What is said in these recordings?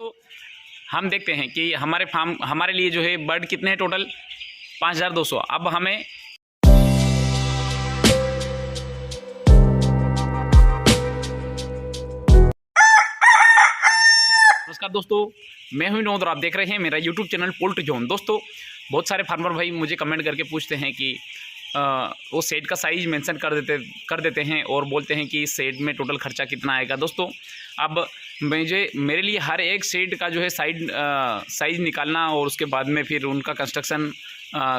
तो हम देखते हैं कि हमारे फार्म हमारे लिए जो है बर्ड कितने हैं टोटल 5200। अब हमें नमस्कार दोस्तों, मैं हूं विनोद और आप देख रहे हैं मेरा यूट्यूब चैनल पोल्ट्री जोन। दोस्तों, बहुत सारे फार्मर भाई मुझे कमेंट करके पूछते हैं कि वो शेड का साइज मेंशन कर देते हैं और बोलते हैं कि इस शेड में टोटल खर्चा कितना आएगा। दोस्तों, अब मेरे लिए हर एक शेड का जो है साइज निकालना और उसके बाद में फिर उनका कंस्ट्रक्शन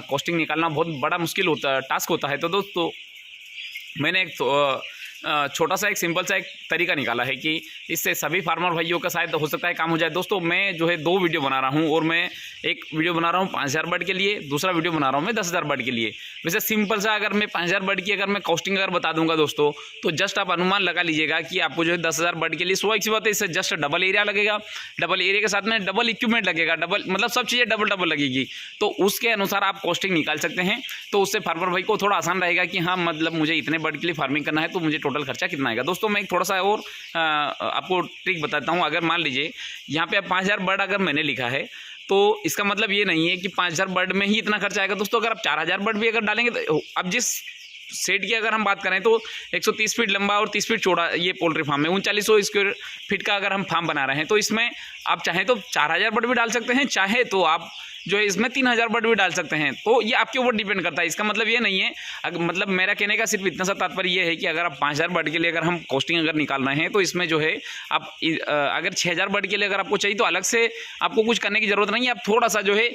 कॉस्टिंग निकालना बहुत बड़ा मुश्किल टास्क होता है। तो दोस्तों, मैंने एक छोटा सा एक सिंपल सा एक तरीका निकाला है कि इससे सभी फार्मर भाइयों का शायद हो सकता है काम हो जाए। दोस्तों, मैं जो है 2 वीडियो बना रहा हूं और मैं एक वीडियो बना रहा हूं 5000 बर्ड के लिए, दूसरा वीडियो बना रहा हूं मैं 10,000 बर्ड के लिए। वैसे सिंपल सा अगर मैं 5000 बर्ड की अगर मैं कॉस्टिंग अगर बता दूंगा दोस्तों, तो जस्ट आप अनुमान लगा लीजिएगा कि आपको जो है 10,000 बर्ड के लिए स्वाभाविक सी बात है, इससे जस्ट डबल एरिया लगेगा, डबल एरिया के साथ में डबल इक्विपमेंट लगेगा, डबल मतलब सब चीज़ें डबल लगेगी। तो उसके अनुसार आप कॉस्टिंग निकाल सकते हैं। तो उससे फार्मर भाई को थोड़ा आसान रहेगा कि हाँ, मतलब मुझे इतने बर्ड के लिए फार्मिंग करना है तो मुझे टोटल खर्चा कितना आएगा। दोस्तों, मैं एक थोड़ा सा और आपको ट्रिक बताता हूं। अगर मान लीजिए यहाँ पे 5000 बर्ड अगर मैंने लिखा है, तो इसका मतलब ये नहीं है कि 5000 बर्ड में ही इतना खर्चा आएगा। दोस्तों, अगर आप 4000 बर्ड भी अगर डालेंगे तो अब जिस सेट की अगर हम बात करें तो 130 फीट लंबा और 30 फीट चौड़ा ये पोल्ट्री फार्म है। 3900 स्क्वायर फीट का अगर हम फार्म बना रहे हैं तो इसमें आप चाहें तो 4000 बर्ड भी डाल सकते हैं, चाहे तो आप जो है इसमें 3000 बर्ड भी डाल सकते हैं। तो ये आपके ऊपर डिपेंड करता है। इसका मतलब ये नहीं है, मतलब मेरा कहने का सिर्फ इतना सा तात्पर्य ये है कि अगर आप 5000 बर्ड के लिए अगर हम कॉस्टिंग अगर निकाल रहे हैं तो इसमें जो है आप अगर 6000 बर्ड के लिए अगर आपको चाहिए तो अलग से आपको कुछ करने की ज़रूरत नहीं है। आप थोड़ा सा जो है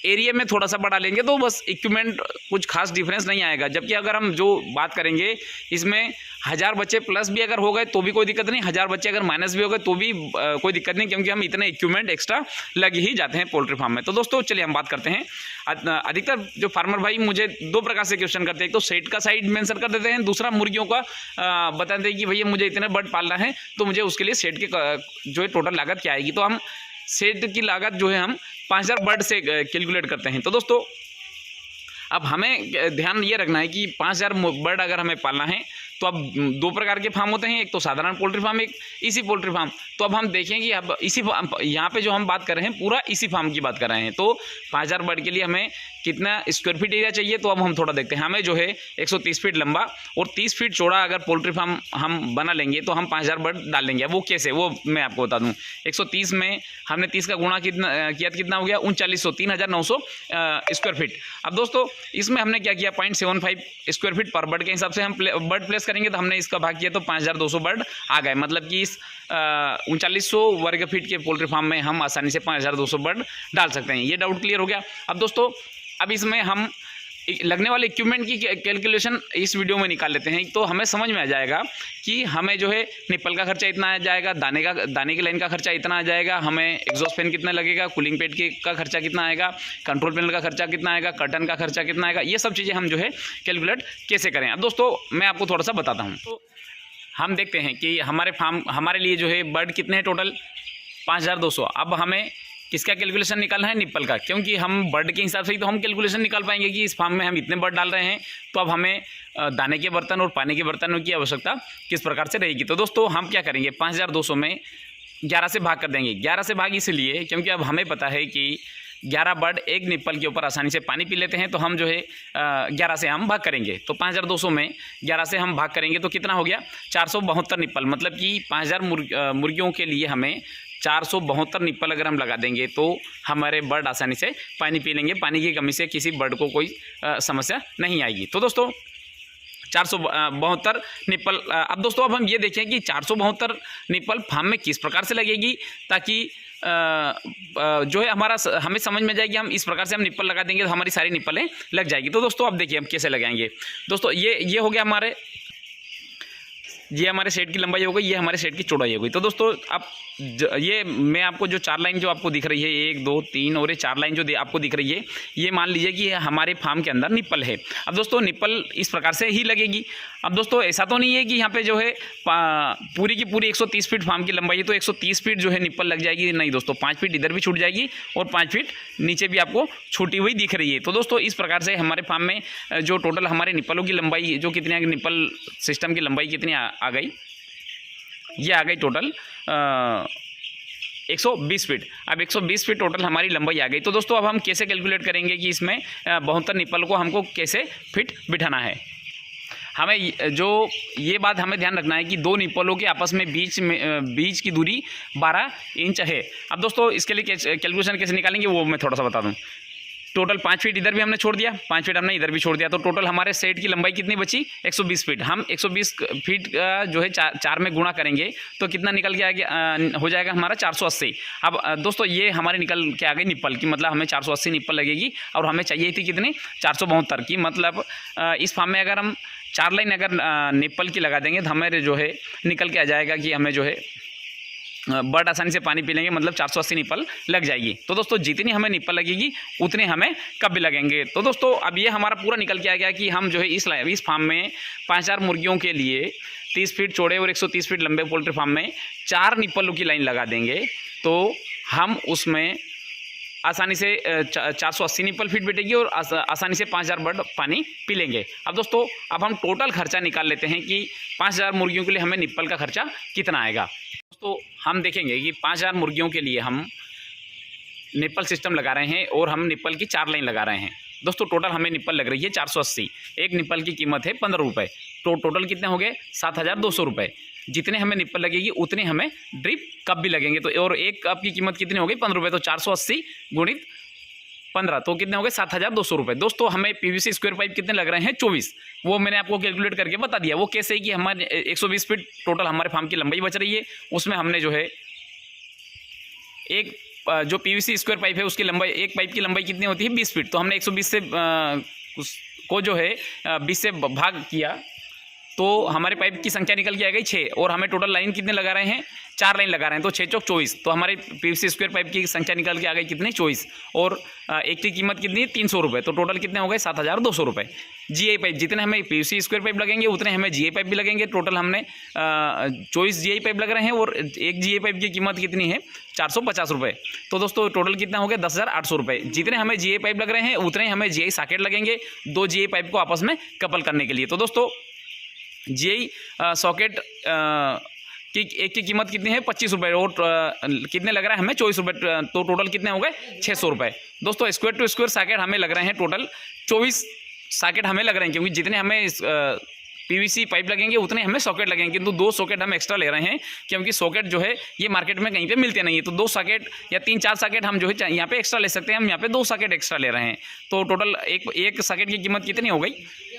एरिया में थोड़ा सा बढ़ा लेंगे तो बस इक्विपमेंट कुछ खास डिफरेंस नहीं आएगा। जबकि अगर हम जो बात करेंगे इसमें 1000 बच्चे प्लस भी अगर हो गए तो भी कोई दिक्कत नहीं, 1000 बच्चे अगर माइनस भी हो गए तो भी कोई दिक्कत नहीं, क्योंकि हम इतने इक्विपमेंट एक्स्ट्रा लग ही जाते हैं पोल्ट्री फार्म में। तो दोस्तों, चलिए हम बात करते हैं। अधिकतर जो फार्मर भाई मुझे 2 प्रकार से क्वेश्चन करते हैं। एक तो सेट का साइज मेंशन कर देते हैं, दूसरा मुर्गियों का बताते हैं कि भैया मुझे इतने बर्ड पालना है तो मुझे उसके लिए सेट के जो है टोटल लागत क्या आएगी। तो हम सेट की लागत जो है हम 5000 बर्ड से कैलकुलेट करते हैं। तो दोस्तों, अब हमें ध्यान ये रखना है कि 5000 बर्ड अगर हमें पालना है तो अब 2 प्रकार के फार्म होते हैं, एक तो साधारण पोल्ट्री फार्म, एक इसी पोल्ट्री फार्म। तो अब हम देखें कि अब इसी यहाँ पे जो हम बात कर रहे हैं पूरा इसी फार्म की बात कर रहे हैं। तो 5000 बर्ड के लिए हमें कितना स्क्वायर फीट एरिया चाहिए, तो अब हम थोड़ा देखते हैं। हमें जो है 130 फीट लंबा और 30 फीट चौड़ा अगर पोल्ट्री फार्म हम बना लेंगे तो हम 5000 बर्ड डाल लेंगे। वो कैसे, वो मैं आपको बता दूँ। 130 में हमने 30 का गुणा कितना हो गया 3900, 3900 स्क्वायर फीट। अब दोस्तों, इसमें हमने क्या किया 0.75 स्क्वायर फीट पर बर्ड के हिसाब से हम बर्ड प्लेस करेंगे। तो हमने इसका भाग किया तो 5200 बर्ड आ गए। मतलब कि इस 3900 वर्ग फीट के पोल्ट्री फार्म में हम आसानी से 5200 बर्ड डाल सकते हैं। ये डाउट क्लियर हो गया। अब दोस्तों, अब इसमें हम लगने वाले इक्विपमेंट की कैलकुलेशन इस वीडियो में निकाल लेते हैं। तो हमें समझ में आ जाएगा कि हमें जो है निप्पल का खर्चा इतना आ जाएगा, दाने की लाइन का खर्चा इतना आ जाएगा, हमें एग्जॉस्ट फैन कितना लगेगा, कूलिंग पैड का खर्चा कितना आएगा, कंट्रोल पैनल का खर्चा कितना आएगा, कर्टन का खर्चा कितना आएगा। ये सब चीज़ें हम जो है कैलकुलेट कैसे करें। अब दोस्तों, मैं आपको थोड़ा सा बताता हूँ। तो हम देखते हैं कि हमारे लिए जो है बर्ड कितने हैं टोटल 5200। अब हमें किसका कैलकुलेशन निकालना है, निप्पल का, क्योंकि हम बर्ड के हिसाब से ही तो हम कैलकुलेशन निकाल पाएंगे कि इस फार्म में हम इतने बर्ड डाल रहे हैं। तो अब हमें दाने के बर्तन और पानी के बर्तनों की आवश्यकता किस प्रकार से रहेगी। तो दोस्तों, हम क्या करेंगे 5200 में 11 से भाग कर देंगे। 11 से भाग इसलिए क्योंकि अब हमें पता है कि 11 बर्ड एक निप्पल के ऊपर आसानी से पानी पी लेते हैं। तो हम जो है 11 से हम भाग करेंगे। तो 5200 में 11 से हम भाग करेंगे तो कितना हो गया 472 निप्पल। मतलब कि 5000 मुर्गियों के लिए हमें 472 निप्पल अगर हम लगा देंगे तो हमारे बर्ड आसानी से पानी पी लेंगे। पानी की कमी से किसी बर्ड को कोई समस्या नहीं आएगी। तो दोस्तों, 472 निप्पल। अब दोस्तों, अब हम ये देखें कि 472 निप्पल फार्म में किस प्रकार से लगेगी, ताकि जो है हमें समझ में जाएगी। हम इस प्रकार से हम निप्पल लगा देंगे तो हमारी सारी निप्पलें लग जाएगी। तो दोस्तों, अब देखिए हम कैसे लगाएंगे। दोस्तों, ये हो गया ये हमारे सेट की लंबाई हो गई, ये हमारे सेट की चौड़ाई हो गई। तो दोस्तों, अब ये मैं आपको जो 4 लाइन जो आपको दिख रही है 1 2 3 और ये 4 लाइन जो आपको दिख रही है, ये मान लीजिए कि हमारे फार्म के अंदर निप्पल है। अब दोस्तों, निप्पल इस प्रकार से ही लगेगी। अब दोस्तों, ऐसा तो नहीं है कि यहाँ पे जो है पूरी की पूरी 130 फीट फार्म की लंबाई है तो 130 फीट जो है निप्पल लग जाएगी। नहीं दोस्तों, 5 फीट इधर भी छूट जाएगी और 5 फीट नीचे भी आपको छूटी हुई दिख रही है। तो दोस्तों, इस प्रकार से हमारे फार्म में जो टोटल हमारे निप्पलों की लंबाई जो कितनी निप्पल सिस्टम की लंबाई कितनी आ गई, ये आ गई टोटल 120 फीट। अब 120 फीट टोटल हमारी लंबाई आ गई। तो दोस्तों अब हम कैसे कैलकुलेट करेंगे कि इसमें 72 निप्पल को हमको कैसे फिट बिठाना है। हमें जो ये बात हमें ध्यान रखना है कि दो निप्पलों के आपस में बीच की दूरी 12 इंच है। अब दोस्तों इसके लिए कैलकुलेशन कैसे निकालेंगे वो मैं थोड़ा सा बता दूं। टोटल 5 फीट इधर भी हमने छोड़ दिया, 5 फीट हमने इधर भी छोड़ दिया, तो टोटल हमारे सेट की लंबाई कितनी बची 120 फीट। हम 120 फीट का जो है चार में गुणा करेंगे तो कितना निकल के आ गया, हो जाएगा हमारा 480। अब दोस्तों ये हमारे निकल के आ गई निप्पल की, मतलब हमें 480 निप्पल लगेगी और हमें चाहिए थी कितनी 472 की। मतलब इस फॉर्म में अगर हम 4 लाइन अगर निप्पल की लगा देंगे तो हमें जो है निकल के आ जाएगा कि हमें जो है बर्ड आसानी से पानी पी लेंगे, मतलब 480 निप्पल लग जाएगी। तो दोस्तों जितनी हमें निप्पल लगेगी उतने हमें कब भी लगेंगे। तो दोस्तों अब ये हमारा पूरा निकल के आ गया कि हम जो है इस फार्म में 5000 मुर्गियों के लिए 30 फीट चौड़े और 130 फीट लंबे पोल्ट्री फार्म में 4 निप्पलों की लाइन लगा देंगे तो हम उसमें आसानी से 480 निप्पल फीट बैठेगी और आसानी से 5000 बर्ड पानी पी लेंगे। अब दोस्तों अब हम टोटल खर्चा निकाल लेते हैं कि 5000 मुर्गियों के लिए हमें निप्पल का खर्चा कितना आएगा। दोस्तों हम देखेंगे कि 5000 मुर्गियों के लिए हम निप्पल सिस्टम लगा रहे हैं और हम निप्पल की 4 लाइन लगा रहे हैं। दोस्तों टोटल हमें निप्पल लग रही है 480। एक निप्पल की कीमत है 15 रुपये, तो टोटल कितने हो गए 7200 रुपये। जितने हमें निप्पल लगेगी उतने हमें ड्रिप कप भी लगेंगे। तो और एक कप की कीमत कितनी हो गई 15 रुपये, तो 480 गुणित 15 तो कितने हो गए 7200 रुपये। दोस्तों हमें पीवीसी स्क्वायर पाइप कितने लग रहे हैं 24, वो मैंने आपको कैलकुलेट करके बता दिया। वो कैसे है कि हमारे 120 फीट टोटल हमारे फार्म की लंबाई बच रही है, उसमें हमने जो है एक जो पीवीसी स्क्वायर पाइप है उसकी लंबाई, एक पाइप की लंबाई कितनी होती है 20 फीट, तो हमने 120 से उसको जो है 20 से भाग किया तो हमारे पाइप की संख्या निकल के आ गई 6। और हमें टोटल लाइन कितने लगा रहे हैं 4 लाइन लगा रहे हैं, तो 6 चौक 24, तो हमारे पीवीसी स्क्वायर पाइप की संख्या निकल के आ गई कितनी 24। और एक की कीमत कितनी है 300 रुपये, तो टोटल कितने हो गए 7200 रुपये। जीआई पाइप जितने हमें पीवीसी स्क्वायर पाइप लगेंगे उतने हमें जीआई पाइप भी लगेंगे। टोटल हमने 24 जीआई पाइप लग रहे हैं और एक जीआई पाइप की कीमत कितनी है 450 रुपये। तो दोस्तों टोटल कितना हो गया 10,800 रुपये। जितने हमें जीआई पाइप लग रहे हैं उतने हमें जीआई सॉकेट लगेंगे 2 जीआई पाइप को आपस में कपल करने के लिए। तो दोस्तों जीआई सॉकेट की एक की कीमत कितनी है 25 रुपये और कितने लग रहा है हमें 24 रुपये, तो टोटल कितने हो गए 600 रुपये। दोस्तों स्क्वायर टू स्क्वायर सॉकेट हमें लग रहे हैं टोटल 24 सॉकेट हमें लग रहे हैं, क्योंकि जितने हमें पीवीसी पाइप लगेंगे उतने हमें सॉकेट लगेंगे, किंतु 2 सॉकेट हम एक्स्ट्रा ले रहे हैं क्योंकि सॉकेट जो है ये मार्केट में कहीं पे मिलते नहीं है। तो 2 सॉकेट या 3-4 सॉकेट हम जो है यहाँ पे एक्स्ट्रा ले सकते हैं, हम यहाँ पे 2 सॉकेट एक्स्ट्रा ले रहे हैं। तो टोटल एक सॉकेट की कीमत कितनी हो गई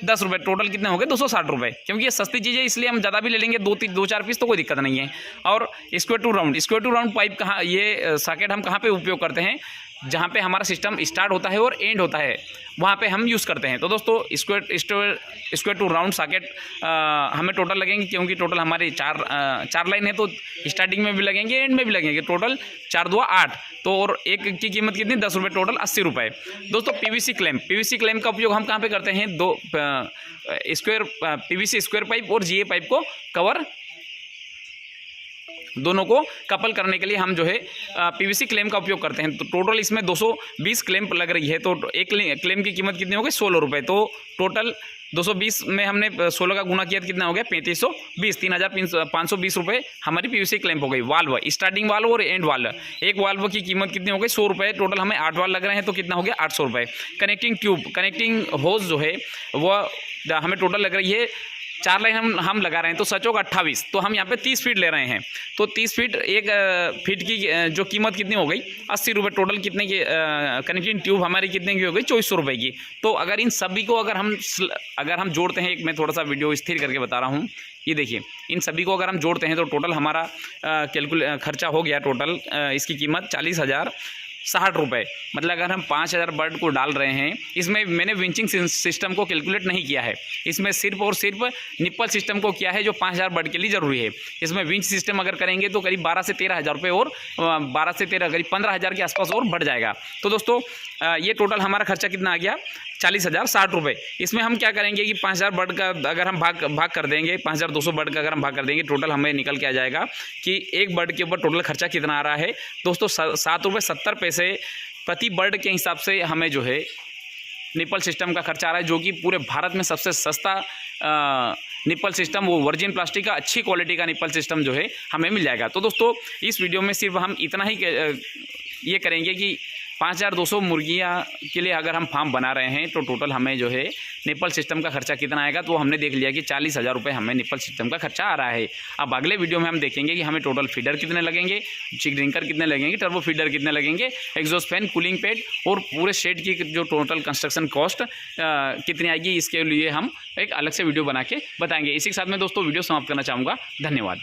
10 रुपये, टोटल कितने हो गए 260 रुपये। क्योंकि ये सस्ती चीज़ है इसलिए हम ज़्यादा भी ले लेंगे, 2-4 पीस तो कोई दिक्कत नहीं है। और स्क्वायर टू राउंड पाइप कहाँ, ये सॉकेट हम कहाँ पे उपयोग करते हैं जहाँ पे हमारा सिस्टम स्टार्ट होता है और एंड होता है वहाँ पे हम यूज़ करते हैं। तो दोस्तों स्क्वायर टू राउंड सॉकेट हमें टोटल लगेंगे, क्योंकि टोटल हमारी 4 लाइन है तो स्टार्टिंग में भी लगेंगे एंड में भी लगेंगे, टोटल 4-2 8। तो और एक की कीमत कितनी 10 रुपये, टोटल 80 रुपये। दोस्तों पीवीसी क्लैम्प का उपयोग हम कहाँ पे करते हैं, 2 पीवीसी स्क्वायर पाइप और जीए पाइप को कवर दोनों को कपल करने के लिए हम जो है पीवीसी क्लेम का उपयोग करते हैं। तो टोटल इसमें 220 क्लेम लग रही है, तो एक क्लेम की कीमत कितनी हो गई 16 रुपये। तो टोटल 220 में हमने 16 का गुना किया तो कितना हो गया 3520, 3520 रुपये हमारी पीवीसी क्लेम हो गई। वाल्व, स्टार्टिंग वाल्व और एंड वाल्व, एक वाल्व की कीमत कितनी हो गई 100 रुपये। टोटल हमें 8 वाल्व लग रहे हैं तो कितना हो गया 800 रुपये। कनेक्टिंग ट्यूब, कनेक्टिंग होज जो है वह हमें टोटल लग रही है 4 लाइन हम लगा रहे हैं तो सचोक 28, तो हम यहाँ पे 30 फीट ले रहे हैं। तो 30 फीट, एक फीट की जो कीमत कितनी हो गई 80 रुपये। टोटल कितने की कनेक्टिंग ट्यूब हमारी कितने की हो गई 2400 रुपये की। तो अगर इन सभी को अगर हम जोड़ते हैं, एक मैं थोड़ा सा वीडियो स्थिर करके बता रहा हूँ, ये देखिए इन सभी को अगर हम जोड़ते हैं तो टोटल हमारा खर्चा हो गया टोटल इसकी कीमत 40,060 रुपये। मतलब अगर हम 5000 बर्ड को डाल रहे हैं, इसमें मैंने विंचिंग सिस्टम को कैलकुलेट नहीं किया है, इसमें सिर्फ और सिर्फ निप्पल सिस्टम को किया है जो 5000 बर्ड के लिए ज़रूरी है। इसमें विंच सिस्टम अगर करेंगे तो करीब 12 से 13,000 रुपये और 12 से 13 करीब 15,000 के आसपास और बढ़ जाएगा। तो दोस्तों ये टोटल हमारा खर्चा कितना आ गया 40,060 रुपये। इसमें हम क्या करेंगे कि 5000 बर्ड का अगर हम भाग कर देंगे, 5200 बर्ड का अगर हम भाग कर देंगे, टोटल हमें निकल के आ जाएगा कि एक बर्ड के ऊपर टोटल खर्चा कितना आ रहा है दोस्तों 7.70 रुपये प्रति बर्ड के हिसाब से हमें जो है निप्पल सिस्टम का खर्चा आ रहा है, जो कि पूरे भारत में सबसे सस्ता निप्पल सिस्टम, वो वर्जिन प्लास्टिक का अच्छी क्वालिटी का निप्पल सिस्टम जो है हमें मिल जाएगा। तो दोस्तों इस वीडियो में सिर्फ हम इतना ही ये करेंगे कि 5200 मुर्गियाँ के लिए अगर हम फार्म बना रहे हैं तो टोटल हमें जो है निप्पल सिस्टम का खर्चा कितना आएगा, तो हमने देख लिया कि 40,000 रुपये हमें निप्पल सिस्टम का खर्चा आ रहा है। अब अगले वीडियो में हम देखेंगे कि हमें टोटल फीडर कितने लगेंगे, चिक ड्रिंकर कितने लगेंगे, टर्बो फीडर कितने लगेंगे, एग्जॉस्ट फैन, कूलिंग पैड और पूरे शेड की जो टोटल कंस्ट्रक्शन कॉस्ट कितनी आएगी, इसके लिए हम एक अलग से वीडियो बना के बताएंगे। इसी के साथ में दोस्तों वीडियो समाप्त करना चाहूँगा। धन्यवाद।